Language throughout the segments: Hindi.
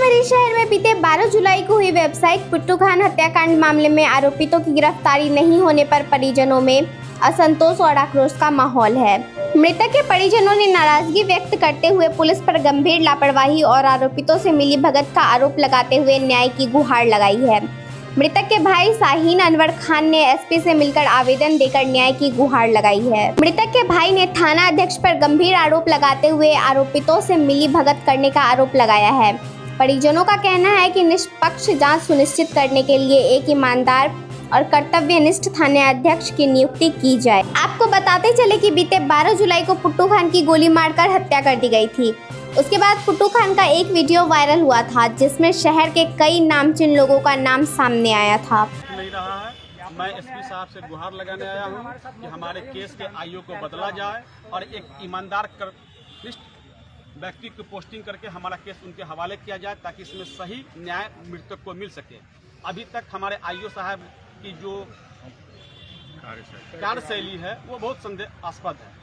सीतामढ़ी शहर में बीते 12 जुलाई को हुई व्यावसायिक पुट्टू खान हत्याकांड मामले में आरोपितों की गिरफ्तारी नहीं होने पर परिजनों में असंतोष और आक्रोश का माहौल है। मृतक के परिजनों ने नाराजगी व्यक्त करते हुए पुलिस पर गंभीर लापरवाही और आरोपितों से मिली भगत का आरोप लगाते हुए न्याय की गुहार लगाई है। मृतक के भाई शाहीन अनवर खान ने एसपी से मिलकर आवेदन देकर न्याय की गुहार लगाई है। मृतक के भाई ने थाना अध्यक्ष पर गंभीर आरोप लगाते हुए आरोपितों से मिली भगत करने का आरोप लगाया है। परिजनों का कहना है कि निष्पक्ष जांच सुनिश्चित करने के लिए एक ईमानदार और कर्तव्यनिष्ठ थाना अध्यक्ष की नियुक्ति की जाए। आपको बताते चले कि बीते 12 जुलाई को पुट्टू खान की गोली मारकर हत्या कर दी गई थी। उसके बाद पुट्टू खान का एक वीडियो वायरल हुआ था जिसमें शहर के कई नामचीन लोगों का नाम सामने आया था। नहीं रहा है, मैं एसपी साहब से गुहार लगाने आया हूं कि हमारे केस के आईओ को बदला जाए और एक ईमानदार व्यक्ति को पोस्टिंग करके हमारा केस उनके हवाले किया जाए ताकि इसमें सही न्याय मृतक को मिल सके। अभी तक हमारे आईओ साहब की जो कार्यशैली है वो बहुत संदेहास्पद है।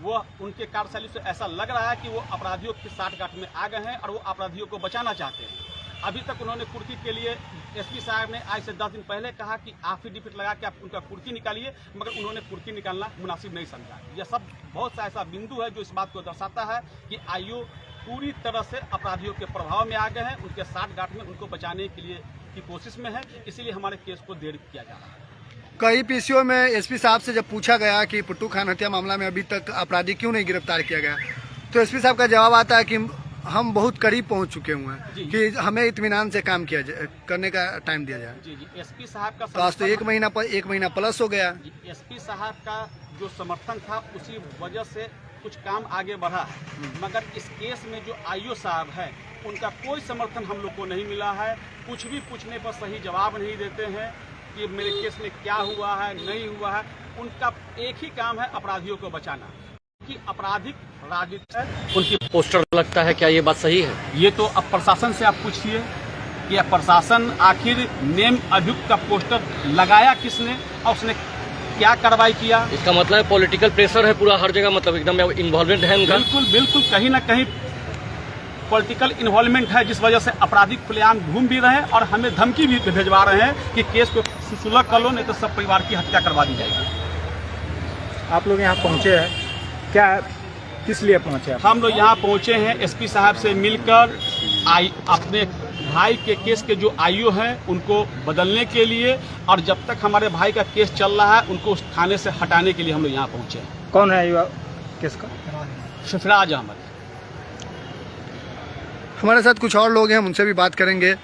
वो उनके कार्यशैली से ऐसा लग रहा है कि वो अपराधियों की साठगांठ में आ गए हैं और वो अपराधियों को बचाना चाहते हैं। अभी तक उन्होंने कुर्की के लिए एसपी साहब ने आज से 10 दिन पहले कहा कि एफिडेविट लगा के आप उनका कुर्की निकालिए, मगर उन्होंने कुर्की निकालना मुनासिब नहीं समझा। यह सब बहुत सा ऐसा बिंदु है जो इस बात को दर्शाता है कि आईओ पूरी तरह से अपराधियों के प्रभाव में आ गए हैं, उनके साठगांठ में उनको बचाने के लिए की कोशिश में है। इसीलिए हमारे केस को देर किया जा रहा है। कई पीसीओ में एसपी साहब से जब पूछा गया कि पुट्टू खान हत्या मामला में अभी तक अपराधी क्यों नहीं गिरफ्तार किया गया, तो एसपी साहब का जवाब आता है कि हम बहुत करीब पहुंच चुके हुए हैं कि हमें इत्मीनान से काम किया जाए, करने का टाइम दिया जाए। जी एसपी साहब का तो आज तो एक महीना प्लस हो गया। एसपी साहब का जो समर्थन था उसी वजह से कुछ काम आगे बढ़ा है, मगर इस केस में जो आईओ साहब है उनका कोई समर्थन हम लोग को नहीं मिला है। कुछ भी पूछने पर सही जवाब नहीं देते हैं कि मेरे केस में क्या हुआ है नहीं हुआ है। उनका एक ही काम है अपराधियों को बचाना, कि आपराधिक राजनीति है। उनकी पोस्टर लगता है, क्या ये बात सही है? ये तो अब प्रशासन से आप पूछिए कि प्रशासन आखिर नेम अभियुक्त का पोस्टर लगाया किसने और उसने क्या कार्रवाई किया। इसका मतलब है पॉलिटिकल प्रेशर है पूरा हर जगह, मतलब एकदम इन्वॉल्वमेंट है उनका। बिल्कुल कहीं ना कहीं पॉलिटिकल इन्वॉल्वमेंट है, जिस वजह से आपराधिक खुलेआम घूम भी रहे हैं और हमें धमकी भी भिजवा रहे हैं कि केस को सुलह कर लो, नहीं तो सब परिवार की हत्या करवा दी जाएगी। आप लोग यहाँ पहुँचे हैं, क्या किस लिए पहुँचे? हम लोग यहाँ पहुँचे हैं एसपी साहब से मिलकर अपने भाई के केस के जो आईओ हैं उनको बदलने के लिए, और जब तक हमारे भाई का केस चल रहा है उनको उस थाने से हटाने के लिए हम लोग यहाँ पहुँचे हैं। कौन है आईओ केस का? सरफराज अहमद। हमारे साथ कुछ और लोग हैं, हम उनसे भी बात करेंगे।